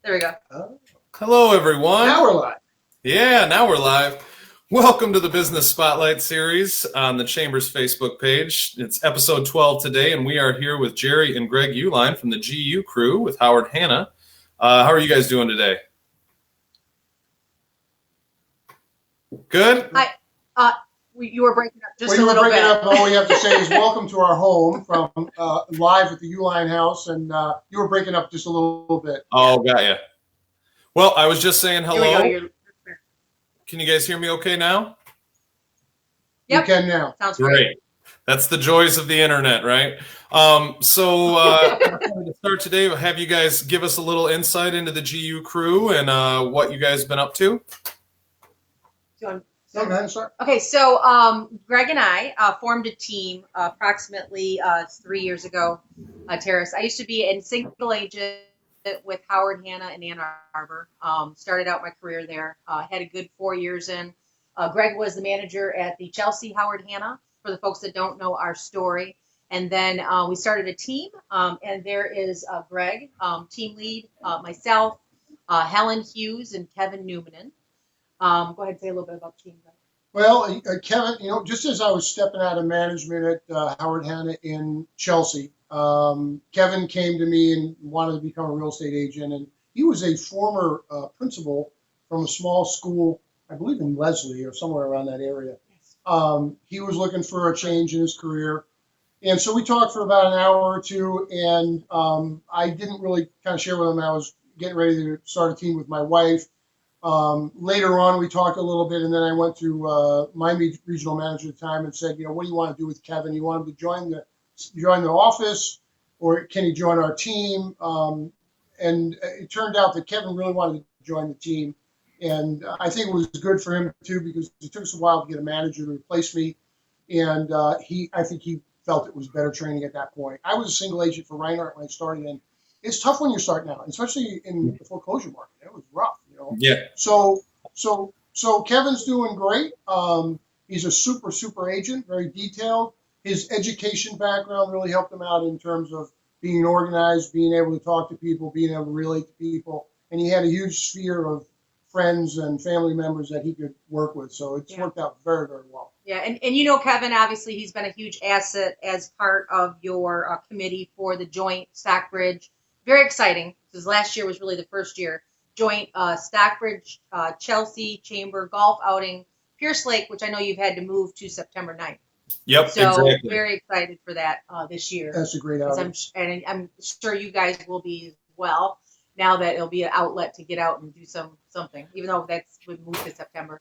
There we go. Hello, everyone. Now we're live. Yeah, now we're live. Welcome to the Business Spotlight series on the Chamber's Facebook page. It's episode 12 today, and we are here with Geri and Greg Uihlein from the GU crew with Howard Hanna. How are you guys doing today? Good? Hi. You were breaking up just a you were little breaking bit. up. All we have to say is welcome to our home from live at the Uihlein house, and you were breaking up just a little bit. Oh, got you. Well, I was just saying hello. Here we go. Can you guys hear me okay now? Yep. You can now. Sounds great. That's the joys of the internet, right? To start today, we'll have you guys give us a little insight into the GU crew and what you guys been up to. Okay, so Greg and I formed a team approximately 3 years ago, Terrace. I used to be a single agent with Howard Hanna in Ann Arbor. Started out my career there. Had a good 4 years in. Greg was the manager at the Chelsea Howard Hanna, for the folks that don't know our story. And then we started a team, and there is Greg, team lead, myself, Helen Hughes, and Kevin Newmanen. Go ahead and say a little bit about the team. Well, Kevin, just as I was stepping out of management at Howard Hanna in Chelsea, Kevin came to me and wanted to become a real estate agent. And he was a former principal from a small school, I believe in Leslie or somewhere around that area. He was looking for a change in his career. And so we talked for about an hour or two, and I didn't really kind of share with him. I was getting ready to start a team with my wife. Later on, we talked a little bit, and then I went to my regional manager at the time and said, what do you want to do with Kevin? You want him to join the office, or can he join our team? And it turned out that Kevin really wanted to join the team, and I think it was good for him too, because it took us a while to get a manager to replace me, and I think he felt it was better training at that point. I was a single agent for Reinhardt when I started, and it's tough when you're starting out, especially in the foreclosure market. It was rough. Yeah. So Kevin's doing great. He's a super agent, very detailed. His education background really helped him out in terms of being organized, being able to talk to people, being able to relate to people. And he had a huge sphere of friends and family members that he could work with. So it's worked out very, very well. Yeah, and Kevin, obviously, he's been a huge asset as part of your committee for the joint Stockbridge. Very exciting, because last year was really the first year. Joint Stockbridge, Chelsea Chamber golf outing, Pierce Lake, which I know you've had to move to September 9th. Yep, so exactly. Very excited for that this year. That's a great outing. I'm sure you guys will be as well, now that it'll be an outlet to get out and do something, even though would move to September.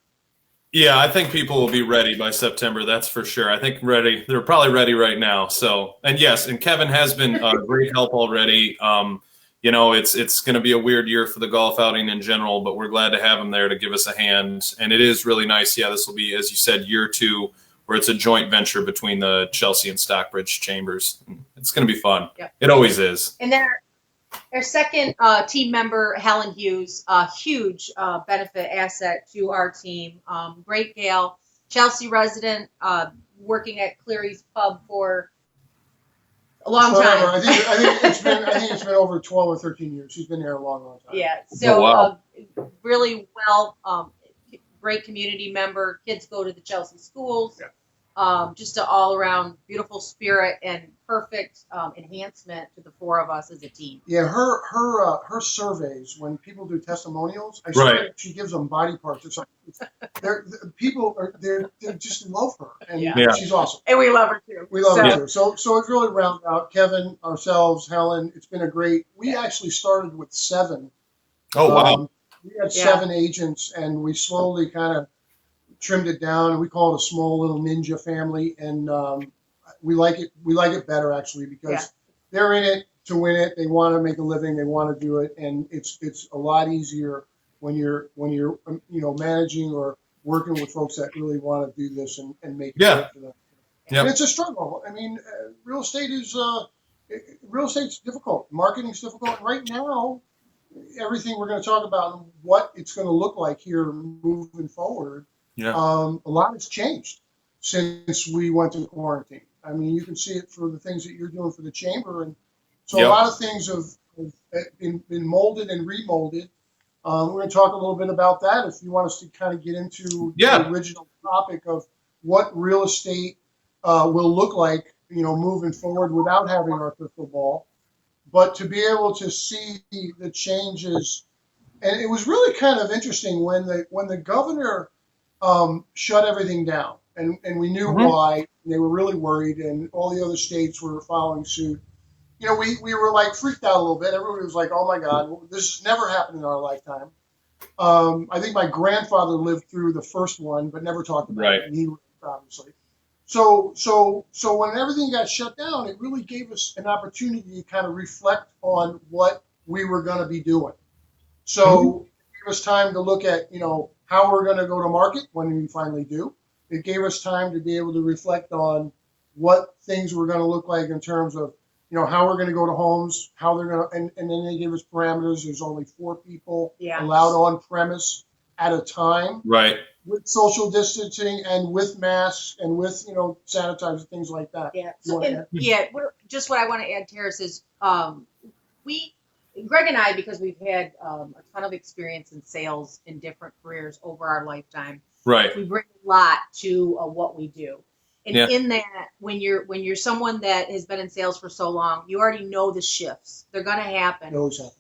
Yeah, I think people will be ready by September. That's for sure. I think ready. They're probably ready right now. So, and yes, and Kevin has been great help already. It's going to be a weird year for the golf outing in general, but we're glad to have him there to give us a hand. And it is really nice. Yeah, this will be, as you said, year 2, where it's a joint venture between the Chelsea and Stockbridge chambers. It's going to be fun. Yep. It always is. And then our second team member, Helen Hughes, a huge benefit asset to our team. Great gal, Chelsea resident, working at Cleary's Pub for a long time. I think it's been over 12 or 13 years. She's been there a long time. Yeah. So wow. Really well, great community member. Kids go to the Chelsea schools. Yeah. Just an all around beautiful spirit and perfect enhancement to the 4 of us as a team. Yeah, her surveys, when people do testimonials, I swear she gives them body parts. It's like they just love her, and she's awesome. And we love her too. We love her too. So it's really rounded out. Kevin, ourselves, Helen. It's been a great. We actually started with 7. Oh wow! We had 7 agents, and we slowly kind of trimmed it down. We call it a small little ninja family, and we like it. We like it better actually, because they're in it to win it. They want to make a living. They want to do it, and it's a lot easier when you're managing or working with folks that really want to do this and make it work for them. Yep. And it's a struggle. I mean, real estate's difficult. Marketing's difficult. Right now, everything we're going to talk about and what it's going to look like here moving forward. Yeah. A lot has changed since we went to quarantine. I mean, you can see it for the things that you're doing for the chamber, and so a lot of things been molded and remolded. We're going to talk a little bit about that if you want us to kind of get into the original topic of what real estate will look like, moving forward without having our crystal ball. But to be able to see the changes, and it was really kind of interesting when the governor shut everything down, and we knew why. And they were really worried, and all the other states were following suit. We were like freaked out a little bit. Everybody was like, "Oh my God, this has never happened in our lifetime." I think my grandfather lived through the first one, but never talked about it. And he lived, obviously. So when everything got shut down, it really gave us an opportunity to kind of reflect on what we were going to be doing. So it gave us time to look at, how we're going to go to market when we finally do. It gave us time to be able to reflect on what things were going to look like in terms of, how we're going to go to homes, how they're going to, and then they gave us parameters. There's only 4 people allowed on premise at a time. Right. With social distancing and with masks and with, sanitizer, things like that. Yeah. Just what I want to add, Terrace, is Greg and I, because we've had a ton of experience in sales in different careers over our lifetime. Right. We bring a lot to what we do. And in that, when you're someone that has been in sales for so long, you already know the shifts. They're going to happen.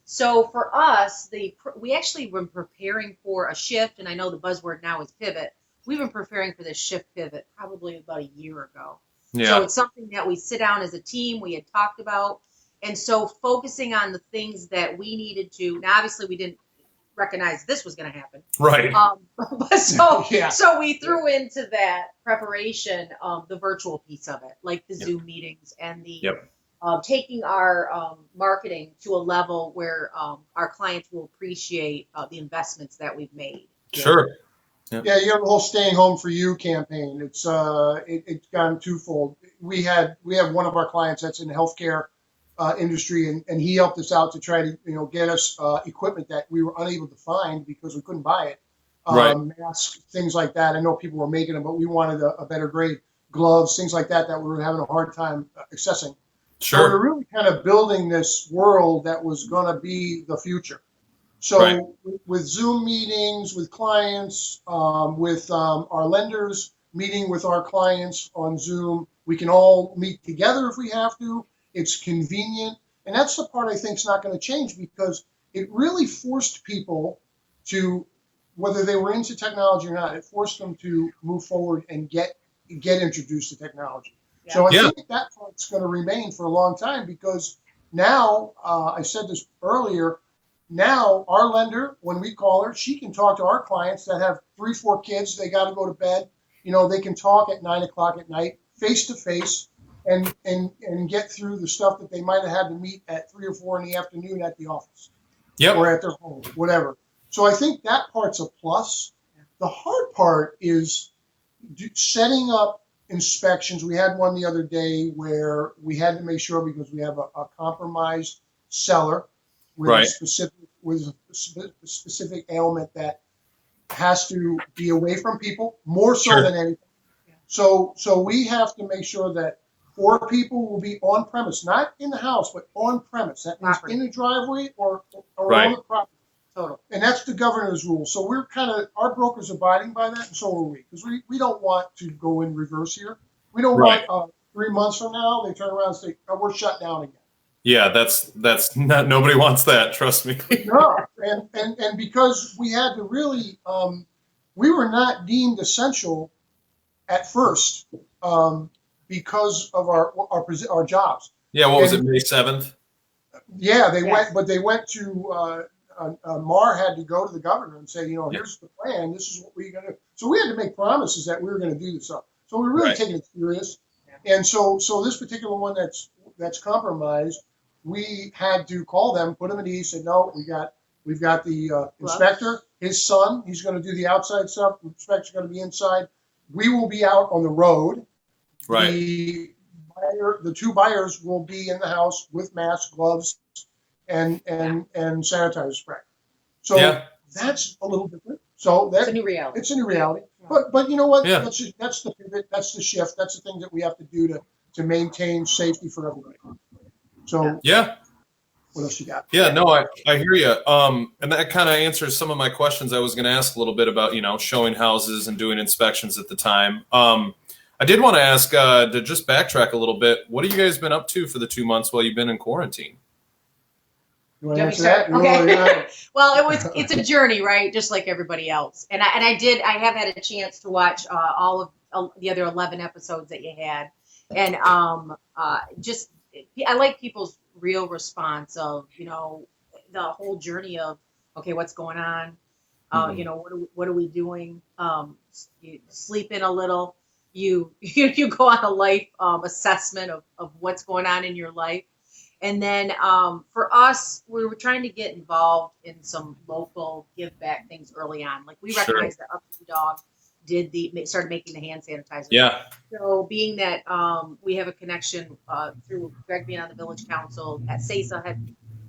So for us, we actually been preparing for a shift, and I know the buzzword now is pivot. We've been preparing for this shift pivot probably about a year ago. Yeah. So it's something that we sit down as a team, we had talked about. And so focusing on the things that we needed to, now obviously we didn't recognize this was going to happen. Right. So we threw into that preparation the virtual piece of it, like the Zoom meetings and the taking our marketing to a level where our clients will appreciate the investments that we've made. Sure. Yeah, you have the whole "Staying Home for You" campaign. It's gone twofold. We have one of our clients that's in healthcare industry, and he helped us out to try to get us equipment that we were unable to find because we couldn't buy it. Masks, things like that. I know people were making them, but we wanted a better grade. Gloves, things like that we were having a hard time accessing. Sure. So we were really kind of building this world that was going to be the future. So with Zoom meetings with clients, with our lenders, meeting with our clients on Zoom, we can all meet together if we have to. It's convenient. And that's the part I think is not going to change, because it really forced people to, whether they were into technology or not, it forced them to move forward and get introduced to technology. Yeah. So I think that part's going to remain for a long time, because now, I said this earlier, now our lender, when we call her, she can talk to our clients that have 3-4 kids. They got to go to bed. They can talk at 9 o'clock at night, face to face, and get through the stuff that they might have had to meet at 3 or 4 in the afternoon at the office or at their home, whatever. So I think that part's a plus. The hard part is setting up inspections. We had one the other day where we had to make sure, because we have a compromised seller with a specific ailment that has to be away from people more so than anything. So we have to make sure that 4 people will be on premise, not in the house, but on premise. That means in the driveway or on the property. Total. And that's the governor's rule. So we're our broker's abiding by that, and so are we, because we don't want to go in reverse here. We don't want 3 months from now they turn around and say, "Oh, we're shut down again." Yeah, that's not, nobody wants that. Trust me. No, and because we had to really, we were not deemed essential at first because of our jobs. Yeah, what was it, May 7th? Yeah, they went to. Mar had to go to the governor and say, here's the plan. This is what we're going to do. So we had to make promises that we were going to do this stuff. So we're really taking it serious. And so this particular one that's compromised, we had to call them, put them at ease, said, no, we've got the inspector, his son, he's going to do the outside stuff. The inspector's going to be inside. We will be out on the road. Right. The 2 buyers will be in the house with masks, gloves, and sanitizer spray. So that's a little different. So it's a new reality. It's a new reality. But you know what? Yeah. That's the pivot. That's the shift. That's the thing that we have to do to maintain safety for everybody. So What else you got? Yeah, no, I hear you. And that kind of answers some of my questions. I was going to ask a little bit about, showing houses and doing inspections at the time. I did want to ask to just backtrack a little bit. What have you guys been up to for the 2 months while you've been in quarantine? You want to Let me answer start. that? Okay. Well, it's a journey, right? Just like everybody else. And I have had a chance to watch all of the other 11 episodes that you had. And just I like people's real response of, the whole journey of, okay, what's going on? What are we doing? You sleep in a little. You go on a life assessment of what's going on in your life. And then for us, we were trying to get involved in some local give back things early on. Like we recognized that Uppity Dog started making the hand sanitizer. Yeah. So being that we have a connection through Greg being on the village council, that CESA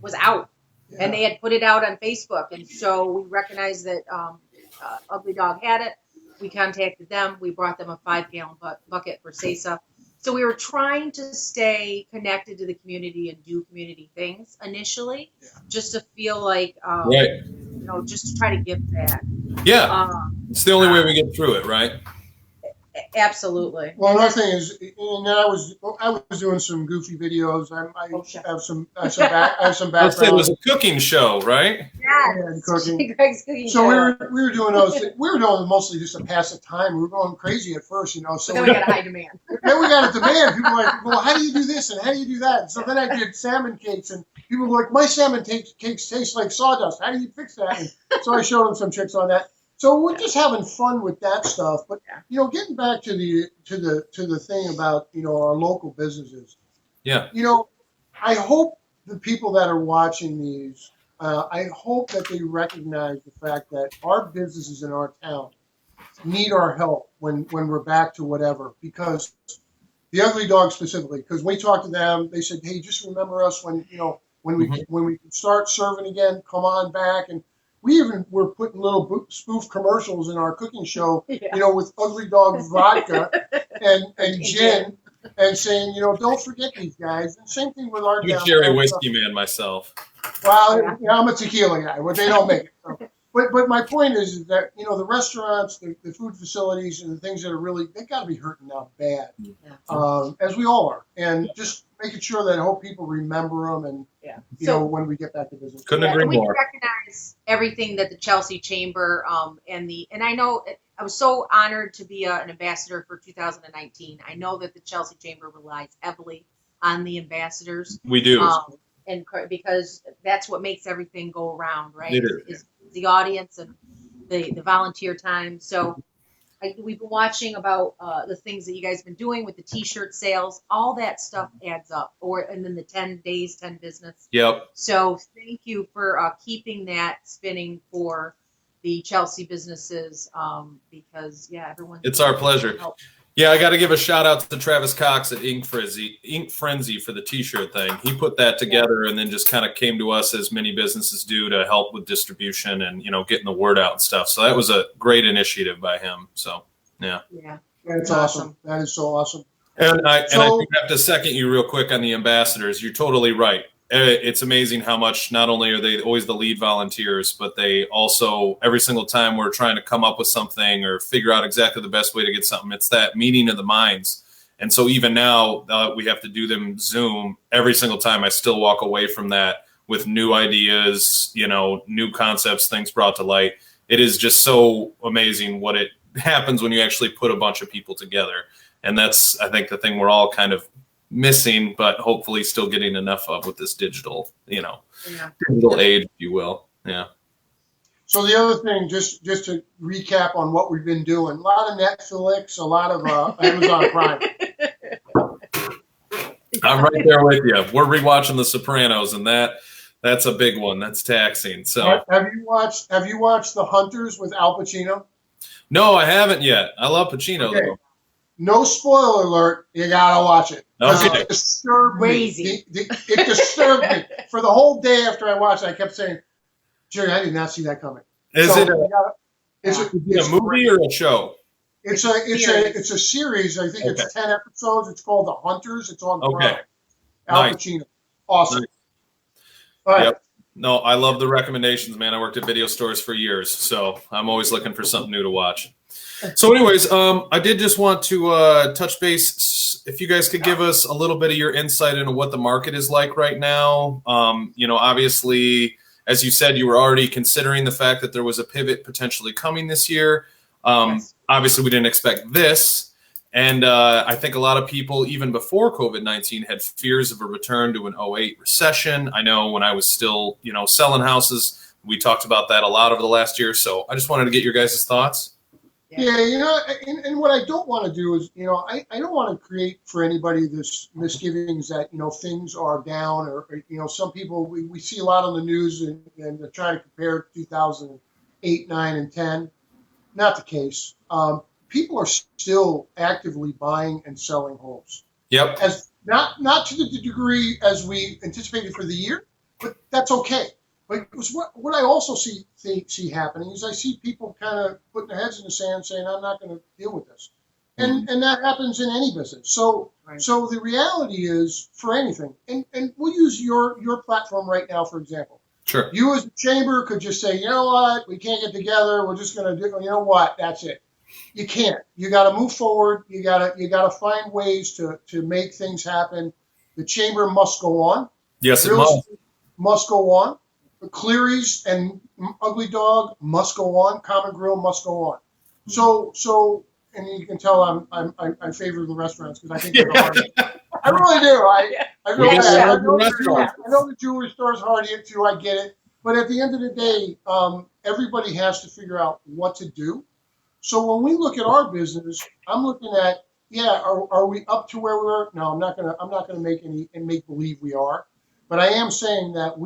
was out, and they had put it out on Facebook, and so we recognized that Ugly Dog had it. We contacted them. We brought them a 5-gallon bucket for CESA. So we were trying to stay connected to the community and do community things initially, just to feel like, just to try to give back. Yeah, it's the only way we get through it, right? Absolutely. Well, another thing is, and then I was doing some goofy videos. I have some background. Let's say it was a cooking show, right? Yeah, cooking. Greg's cooking So show. we were doing those. We were doing mostly just to pass the time. We were going crazy at first, So Then we got a high demand. Then we got a demand. People were like, well, how do you do this and how do you do that? So then I did salmon cakes, and people were like, my salmon cakes taste like sawdust. How do you fix that? And so I showed them some tricks on that. So we're just having fun with that stuff. But getting back to the thing about our local businesses. Yeah. I hope the people that are watching these, I hope that they recognize the fact that our businesses in our town need our help when we're back to whatever. Because the Ugly Dog specifically, because we talked to them, they said, hey, just remember us when we start serving again, come on back. And we even were putting little spoof commercials in our cooking show, with Ugly Dog vodka and gin, and saying, don't forget these guys. And same thing with our I'm a Geri whiskey man myself. Well, I'm a tequila guy, but they don't make it. So. But my point is that the restaurants, the food facilities, and the things that are they got to be hurting now bad, as we all are, and just making sure that I hope people remember them and when we get back to business. Couldn't agree more. We recognize everything that the Chelsea Chamber and I know I was so honored to be an ambassador for 2019. I know that the Chelsea Chamber relies heavily on the ambassadors. We do. And because that's what makes everything go around, right? It is the audience and the volunteer time. So we've been watching about the things that you guys have been doing with the T-shirt sales. All that stuff adds up. And then the 10 days, 10 business. Yep. So thank you for keeping that spinning for the Chelsea businesses because, everyone. It's our pleasure. Yeah, I got to give a shout out to Travis Cox at Ink Frenzy for the T-shirt thing. He put that together and then just kind of came to us as many businesses do to help with distribution and getting the word out and stuff. So that was a great initiative by him. So yeah, that's awesome. That is so awesome. And I do have to second you real quick on the ambassadors. You're totally right. It's amazing how much not only are they always the lead volunteers, but they also every single time we're trying to come up with something or figure out exactly the best way to get something, it's that meeting of the minds. And so even now we have to do them Zoom every single time. I still walk away from that with new ideas, new concepts, things brought to light. It is just so amazing what it happens when you actually put a bunch of people together. And that's, I think, the thing we're all kind of missing, but hopefully still getting enough of with this digital, digital age, if you will. Yeah. So the other thing, just to recap on what we've been doing, a lot of Netflix, a lot of Amazon Prime. I'm right there with you. We're rewatching The Sopranos, and that's a big one. That's taxing. So have you watched The Hunters with Al Pacino? No, I haven't yet. I love Pacino though. No spoiler alert. You gotta watch it. Okay. It disturbed Crazy. me. It disturbed me for the whole day after I watched it. I kept saying, "Jerry, I did not see that coming." Is it it's a movie or a show? It's a series. I think it's 10 episodes. It's called The Hunters. It's on Prime. Al Pacino. Awesome. Nice. All right. Yep. No, I love the recommendations, man. I worked at video stores for years, so I'm always looking for something new to watch. So, anyways, I did just want to touch base. If you guys could give us a little bit of your insight into what the market is like right now. Obviously, as you said, you were already considering the fact that there was a pivot potentially coming this year. Yes. Obviously, we didn't expect this. And I think a lot of people, even before COVID-19, had fears of a return to an '08 recession. I know when I was still, selling houses, we talked about that a lot over the last year. So I just wanted to get your guys' thoughts. Yeah, and what I don't want to do is, I don't want to create for anybody this misgivings that, things are down or some people, we see a lot on the news and they're trying to compare 2008, 9, and 10. Not the case. People are still actively buying and selling homes. Yep. As not to the degree as we anticipated for the year, but that's okay. But what I also see happening is I see people kind of putting their heads in the sand saying, I'm not going to deal with this. And that happens in any business. So the reality is for anything, and we'll use your platform right now, for example. Sure. You as a chamber could just say, you know what, we can't get together. We're just going to do, you know what, that's it. You can't. You got to move forward. You got to find ways to make things happen. The chamber must go on. Yes, Real it must. estate must go on. The Cleary's and Ugly Dog must go on. Common Grill must go on. So, and you can tell I'm favor the restaurants because I think they're the hardest. I really do. I feel bad. I know the jewelry store is hard to get to. I get it. But at the end of the day, everybody has to figure out what to do. So when we look at our business, I'm looking at, are we up to where we were? No, I'm not gonna make believe we are. But I am saying that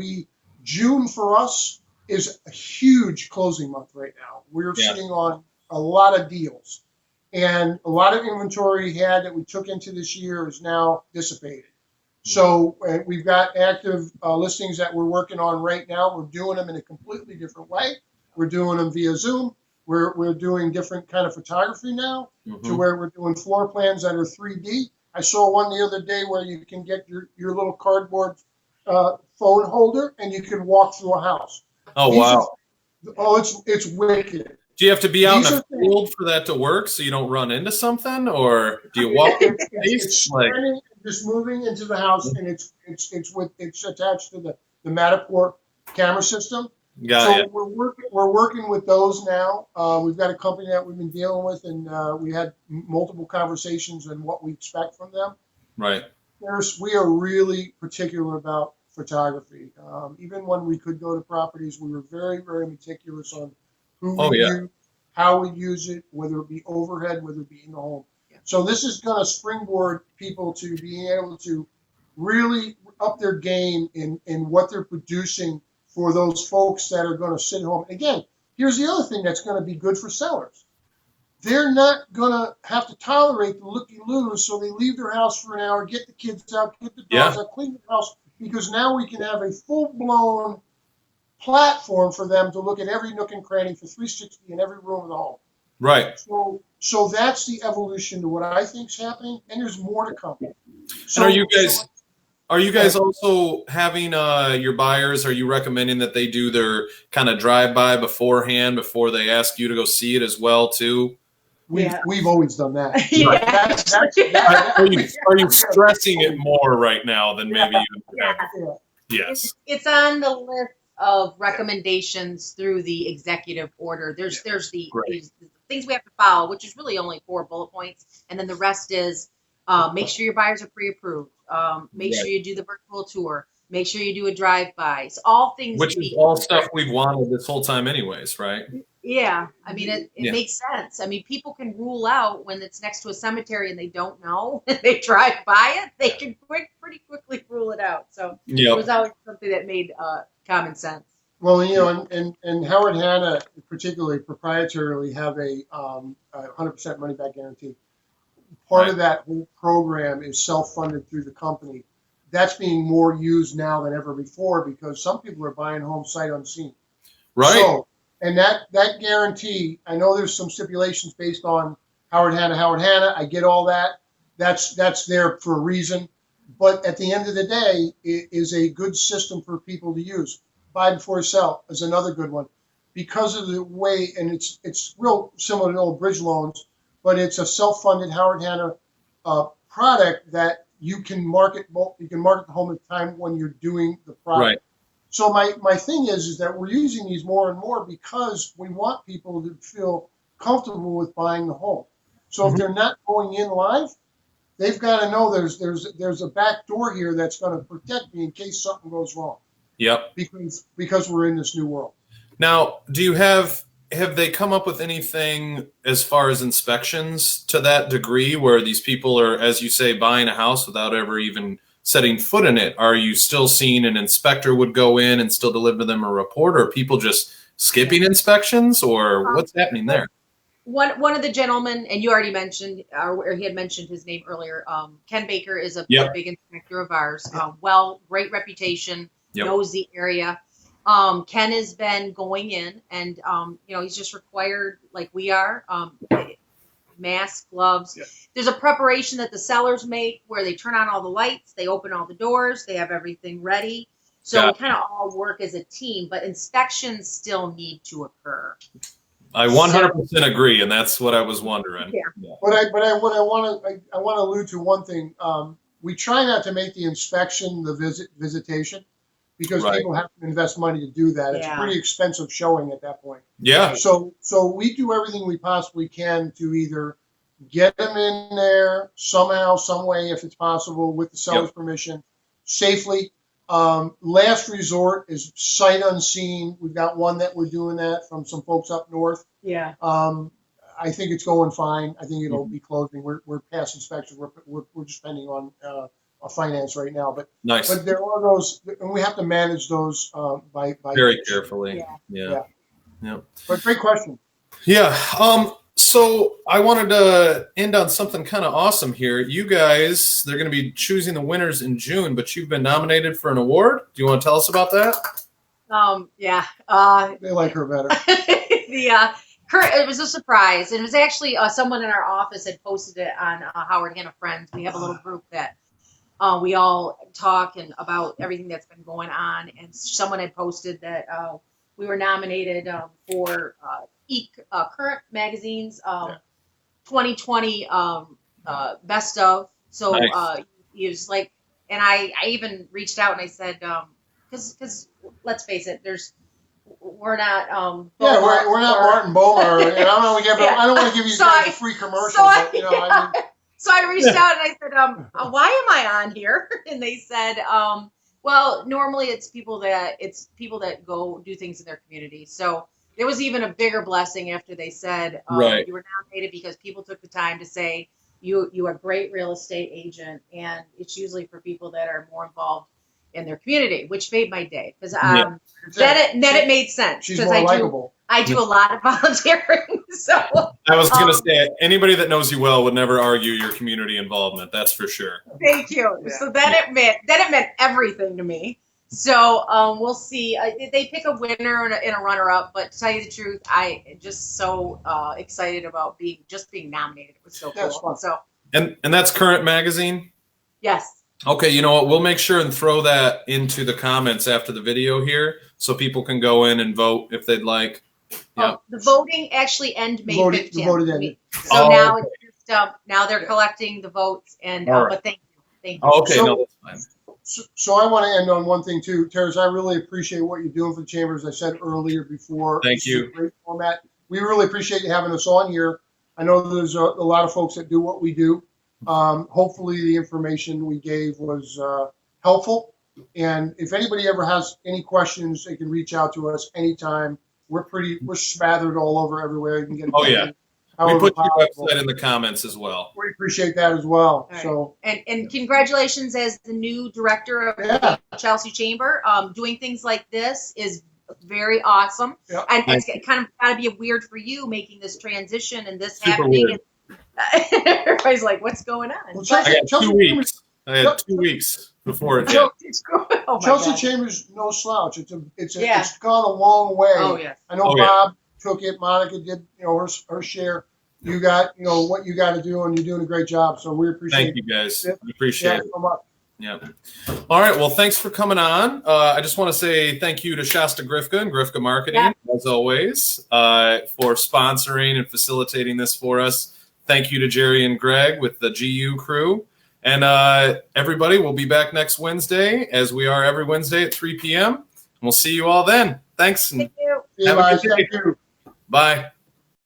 June for us is a huge closing month right now. We're sitting on a lot of deals. And a lot of inventory that we took into this year is now dissipated. So we've got active listings that we're working on right now. We're doing them in a completely different way. We're doing them via Zoom. We're doing different kind of photography now to where we're doing floor plans that are 3D. I saw one the other day where you can get your little cardboard phone holder and you can walk through a house. Oh, wow. It's wicked. Do you have to be out in a field for that to work so you don't run into something, or do you walk? It's just moving into the house, and it's attached to the Matterport camera system. We're working with those now. We've got a company that we've been dealing with, and we had multiple conversations on what we expect from them. Right. We are really particular about photography. Even when we could go to properties, we were very, very meticulous on who we use, how we use it, whether it be overhead, whether it be in the home. Yeah. So this is going to springboard people to being able to really up their game in what they're producing for those folks that are going to sit home. Again, here's the other thing that's going to be good for sellers. They're not going to have to tolerate the looky-loos, so they leave their house for an hour, get the kids out, get the dogs out, clean the house, because now we can have a full-blown platform for them to look at every nook and cranny for 360 in every room of the home. Right. So that's the evolution to what I think is happening, and there's more to come. So, and are you guys also having your buyers, are you recommending that they do their kind of drive-by beforehand before they ask you to go see it as well, too? We've always done that. Are you stressing it more right now than maybe you have? Yes. It's on the list of recommendations through the executive order. There's the things we have to follow, which is really only 4 bullet points, and then the rest is make sure your buyers are pre-approved. Make sure you do the virtual tour. Make sure you do a drive-by. It's all things. Which is all stuff we've wanted this whole time anyways, right? Yeah. I mean, it makes sense. I mean, people can rule out when it's next to a cemetery and they don't know, they drive by it, they can pretty quickly rule it out. So it was always something that made common sense. Well, and Howard Hanna, particularly proprietarily, have a 100% money back guarantee. Part of that whole program is self-funded through the company. That's being more used now than ever before because some people are buying homes sight unseen. Right. So, and that guarantee, I know there's some stipulations based on Howard Hanna. I get all that. That's there for a reason. but at the end of the day, it is a good system for people to use. Buy before sell is another good one because of the way, and it's real similar to old bridge loans, but it's a self-funded Howard Hanna product that you can market. You can market the home at the time when you're doing the product. Right. So my thing is that we're using these more and more because we want people to feel comfortable with buying the home. So if they're not going in live, they've got to know there's a back door here that's going to protect me in case something goes wrong. Yep. Because we're in this new world. Now, have they come up with anything as far as inspections to that degree where these people are, as you say, buying a house without ever even setting foot in it? Are you still seeing an inspector would go in and still deliver them a report, or are people just skipping inspections, or what's happening there? One of the gentlemen, and you already mentioned, or he had mentioned his name earlier, Ken Baker is a big inspector of ours. Great reputation, knows the area. Ken has been going in, and he's just required, like we are, mask, gloves. Yeah. There's a preparation that the sellers make where they turn on all the lights, they open all the doors, they have everything ready. So we kind of all work as a team, but inspections still need to occur. I 100% agree, and that's what I was wondering. Yeah. But I want to allude to one thing. We try not to make the inspection the visitation, because people have to invest money to do that. It's a pretty expensive showing at that point. Yeah. So we do everything we possibly can to either get them in there somehow, some way, if it's possible, with the seller's permission, safely. Last resort is sight unseen. We've got one that we're doing that from some folks up north. Yeah. I think it's going fine. I think it'll be closing. We're past inspection. We're just pending on a finance right now, but nice. But there are those, and we have to manage those by very carefully. Yeah. But great question. Yeah. So I wanted to end on something kind of awesome here. You guys, they're going to be choosing the winners in June, but you've been nominated for an award. Do you want to tell us about that? They like her better. It was a surprise. It was actually someone in our office had posted it on Howard Hanna Friends. We have a little group that we all talk about everything that's been going on, and someone had posted that we were nominated for Current Magazine's 2020 Best of. So nice. He was like, and I even reached out and I said, because let's face it, we're not we're not Martin Bowler, and I don't want to give you guys a free commercial, but So I reached out and I said, why am I on here? And they said, well, normally it's people that go do things in their community. So there was even a bigger blessing after they said, you were nominated because people took the time to say you are a great real estate agent, and it's usually for people that are more involved in their community, which made my day, because then it made sense. She's more likable. I do a lot of volunteering. So I was going to say, anybody that knows you well would never argue your community involvement. That's for sure. Thank you. Yeah. So it meant everything to me. So we'll see. They pick a winner and a runner-up, but to tell you the truth, I am just so excited about being nominated. It was so cool. So and that's Current Magazine? Yes. Okay, you know what? We'll make sure and throw that into the comments after the video here, so people can go in and vote if they'd like. Yeah. The voting actually ended May 15th. The vote ended. So now it's just now they're collecting the votes, and but thank you. Okay, that's fine. So I want to end on one thing too, Terrence. I really appreciate what you're doing for the chamber. As I said earlier before, thank you. Great format. We really appreciate you having us on here. I know there's a lot of folks that do what we do. Hopefully the information we gave was helpful. And if anybody ever has any questions, they can reach out to us anytime. We're smothered all over everywhere. You can get. We put your website in the comments as well. We appreciate that as well. Right. So and congratulations as the new director of the Chelsea Chamber. Doing things like this is very awesome. Yeah. And it's kind of got to be weird for you making this transition and this super happening. Weird. Everybody's like, "What's going on?" Well, I had 2 weeks. I had 2 weeks before it. Chelsea Chambers no slouch. It's gone a long way. Oh yeah. I know Bob took it. Monica did her share. You got what you got to do, and you're doing a great job. So we appreciate. Thank you guys. We appreciate it. So much. Yeah. All right. Well, thanks for coming on. I just want to say thank you to Shasta Grifka and Grifka Marketing, as always, for sponsoring and facilitating this for us. Thank you to Geri and Greg with the GU crew. And everybody, we'll be back next Wednesday, as we are every Wednesday at 3 p.m. And we'll see you all then. Thanks. Thank you. See you guys. Thank you. Bye.